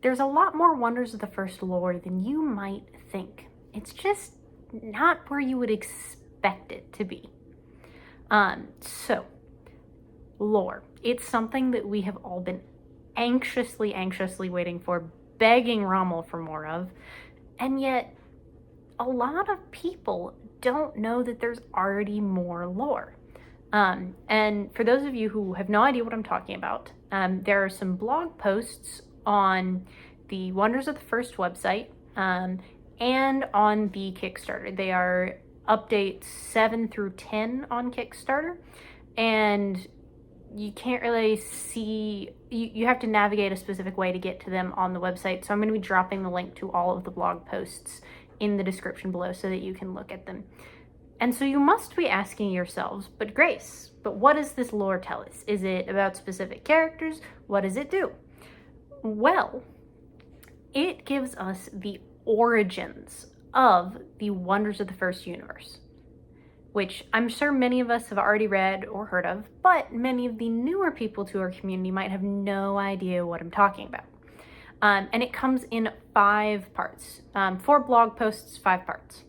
there's a lot more Wonders of the First lore than you might think. It's just not where you would expect it to be. So, lore. It's something that we have all been anxiously waiting for, begging Rommel for more of, and yet a lot of people don't know that there's already more lore. And for those of you who have no idea what I'm talking about, there are some blog posts on the Wonders of the First website and on the Kickstarter. They are updates 7 through 10 on Kickstarter, and you can't really see, you have to navigate a specific way to get to them on the website. So I'm going to be dropping the link to all of the blog posts in the description below so that you can look at them. And so you must be asking yourselves, but Grace, but what does this lore tell us? Is it about specific characters? What does it do? Well, it gives us the origins of the Wonders of the First universe, which I'm sure many of us have already read or heard of, but many of the newer people to our community might have no idea what I'm talking about. And it comes in 5 parts, 4 blog posts, 5 parts.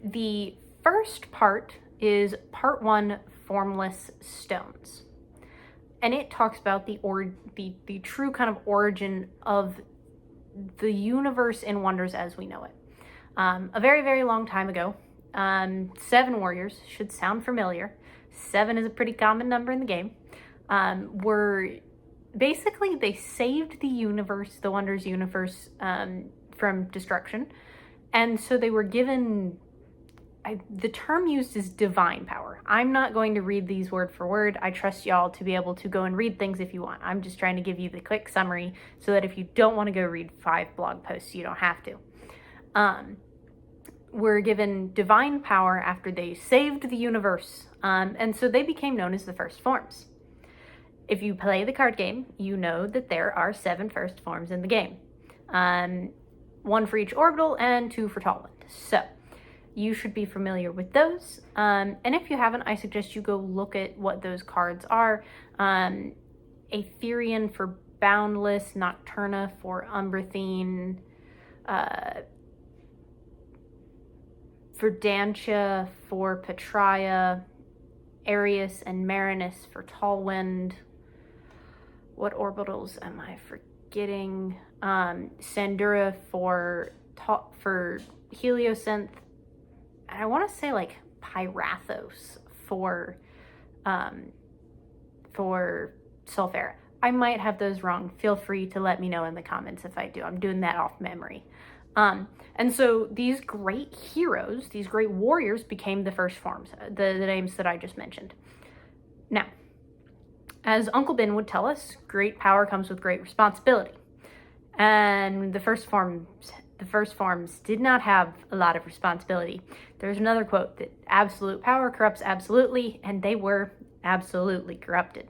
The first part is part 1, Formless Stones. And it talks about the true kind of origin of the universe in Wonders as we know it. A very, very long time ago, 7 warriors, should sound familiar. 7 is a pretty common number in the game. Basically, they saved the universe, the Wonders universe, from destruction. And so they were given, the term used is divine power. I'm not going to read these word for word. I trust y'all to be able to go and read things if you want. I'm just trying to give you the quick summary so that if you don't want to go read 5 blog posts, you don't have to. Were given divine power after they saved the universe. And so they became known as the First Forms. If you play the card game, you know that there are 7 First Forms in the game. 1 for each orbital and 2 for Tallwind. So you should be familiar with those. And if you haven't, I suggest you go look at what those cards are. Aetherian for Boundless, Nocturna for Umbrathine, Verdantia for Petraea, Arius and Marinus for Tallwind. What orbitals am I forgetting? Sandura for Heliosynth. And I want to say like Pyrathos for Sulfera. I might have those wrong. Feel free to let me know in the comments if I do. I'm doing that off memory. And so these great heroes, these great warriors became the First Forms, the names that I just mentioned. Now, as Uncle Ben would tell us, great power comes with great responsibility. And the First Forms did not have a lot of responsibility. There's another quote that absolute power corrupts absolutely, and they were absolutely corrupted.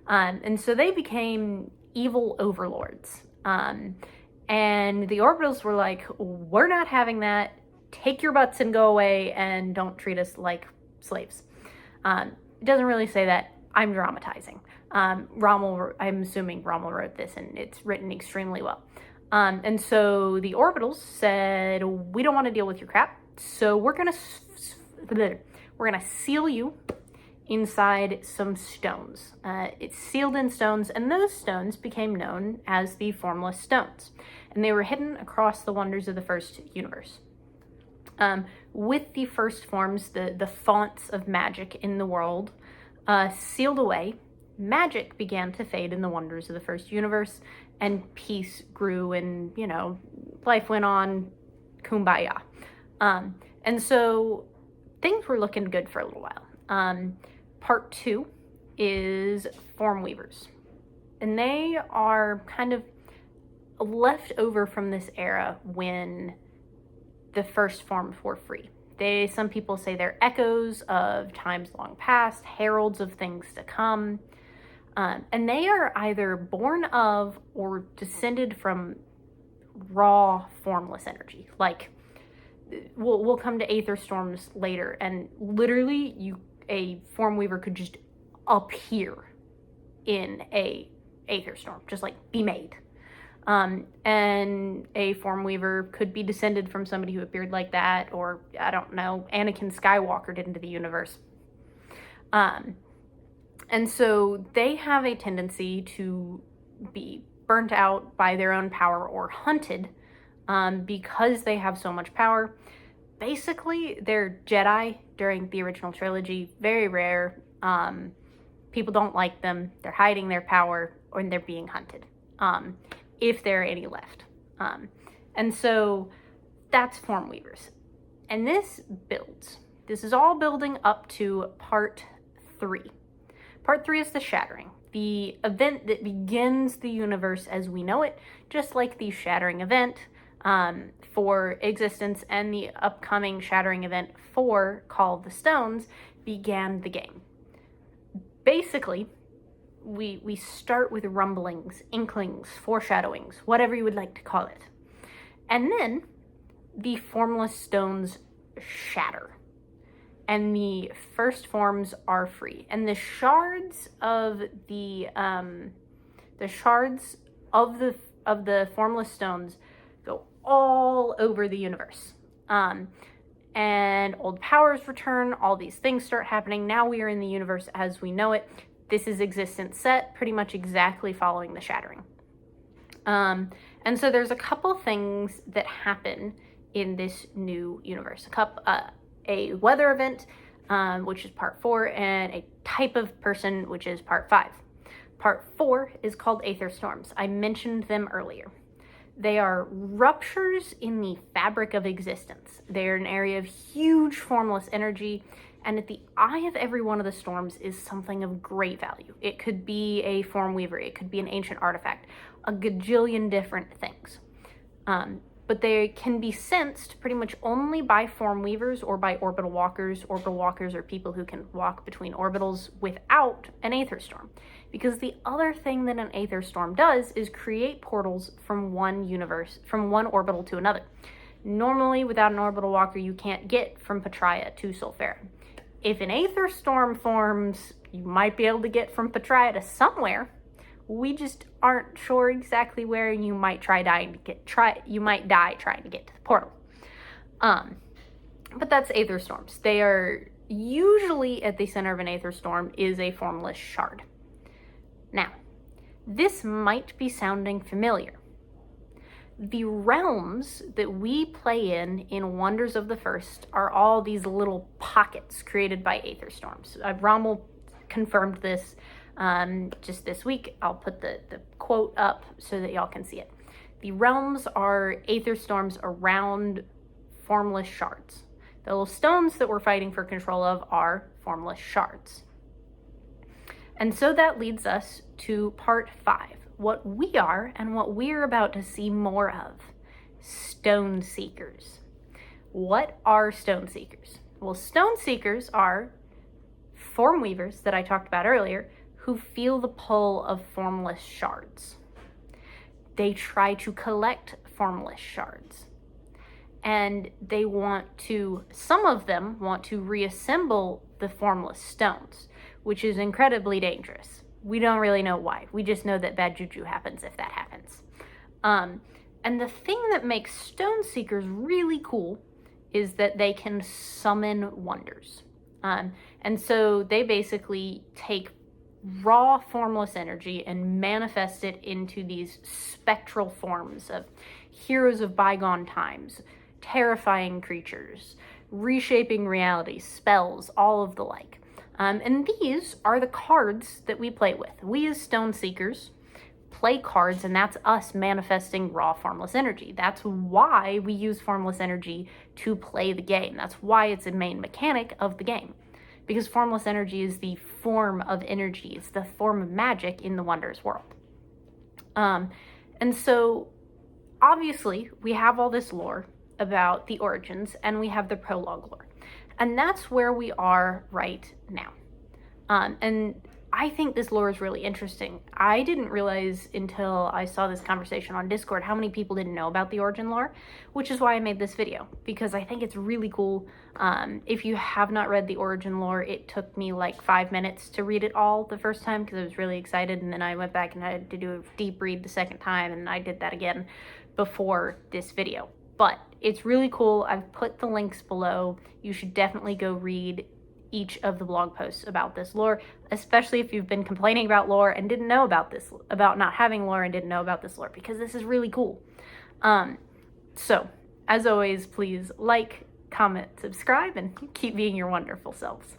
And so they became evil overlords. And the orbitals were like, we're not having that. Take your butts and go away and don't treat us like slaves. It doesn't really say that. I'm dramatizing. Rommel, I'm assuming Rommel wrote this and it's written extremely well. And so the orbitals said, we don't want to deal with your crap. So we're going to seal you inside some stones. It's sealed in stones, and those stones became known as the Formless Stones. And they were hidden across the Wonders of the First universe. With the First Forms, the fonts of magic in the world, sealed away, magic began to fade in the Wonders of the First universe, and peace grew, and, life went on, kumbaya. And so things were looking good for a little while. Part 2 is Form Weavers. And they are kind of left over from this era when the First Forms were free. Some people say they're echoes of times long past, heralds of things to come. And they are either born of or descended from raw formless energy. Like, we'll come to Aether Storms later, and literally a Form Weaver could just appear in a Aether Storm, just like be made. And a form weaver could be descended from somebody who appeared like that, or I don't know, Anakin Skywalkered into the universe. And so they have a tendency to be burnt out by their own power or hunted because they have so much power. Basically, they're Jedi during the original trilogy, very rare. People don't like them. They're hiding their power, or they're being hunted, if there are any left. And so that's form weavers. And this is all building up to part 3. Part 3 is the shattering, the event that begins the universe as we know it, just like the shattering event for existence and the upcoming shattering event for Call of the Stones began the game. Basically, we start with rumblings, inklings, foreshadowings, whatever you would like to call it. And then the formless stones shatter. And the first forms are free. And the shards of the formless stones go all over the universe. And old powers return, all these things start happening. Now we are in the universe as we know it. This is existence set, pretty much exactly following the shattering. And so there's a couple things that happen in this new universe. A weather event, which is part 4, and a type of person, which is part 5. Part 4 is called aether storms. I mentioned them earlier. They are ruptures in the fabric of existence. They're an area of huge formless energy, and at the eye of every one of the storms is something of great value. It could be a form weaver, it could be an ancient artifact, a gajillion different things. But they can be sensed pretty much only by form weavers or by orbital walkers. Orbital walkers are people who can walk between orbitals without an aether storm. Because the other thing that an aether storm does is create portals from one orbital to another. Normally, without an orbital walker, you can't get from Patria to Sulfera. If an aether storm forms, you might be able to get from Patria to somewhere. We just aren't sure exactly where. You might die trying to get to the portal. But that's aether storms. They are usually at the center of an aether storm is a formless shard. Now, this might be sounding familiar. The realms that we play in Wonders of the First are all these little pockets created by aether storms. Rommel confirmed this just this week. I'll put the quote up so that y'all can see it. The realms are aether storms around formless shards. The little stones that we're fighting for control of are formless shards. And so that leads us to part 5, what we are and what we're about to see more of. Stone Seekers. What are Stone Seekers? Well, Stone Seekers are form weavers that I talked about earlier who feel the pull of formless shards. They try to collect formless shards. And some of them want to reassemble the formless stones, which is incredibly dangerous. We don't really know why. We just know that bad juju happens if that happens. And the thing that makes Stone Seekers really cool is that they can summon wonders. And so they basically take raw formless energy and manifest it into these spectral forms of heroes of bygone times, terrifying creatures, reshaping reality, spells, all of the like. And these are the cards that we play with. We as Stone Seekers play cards, and that's us manifesting raw formless energy. That's why we use formless energy to play the game. That's why it's a main mechanic of the game. Because formless energy is the form of energy. It's the form of magic in the Wonders world. And so, obviously, we have all this lore about the origins, and we have the prologue lore. And that's where we are right now. And I think this lore is really interesting. I didn't realize until I saw this conversation on Discord how many people didn't know about the origin lore, which is why I made this video, because I think it's really cool. If you have not read the origin lore, it took me like 5 minutes to read it all the first time because I was really excited, and then I went back and I had to do a deep read the second time, and I did that again before this video. But it's really cool. I've put the links below. You should definitely go read each of the blog posts about this lore, especially if you've been complaining about lore and didn't know about this, about not having lore and didn't know about this lore, because this is really cool. So as always, please like, comment, subscribe, and keep being your wonderful selves.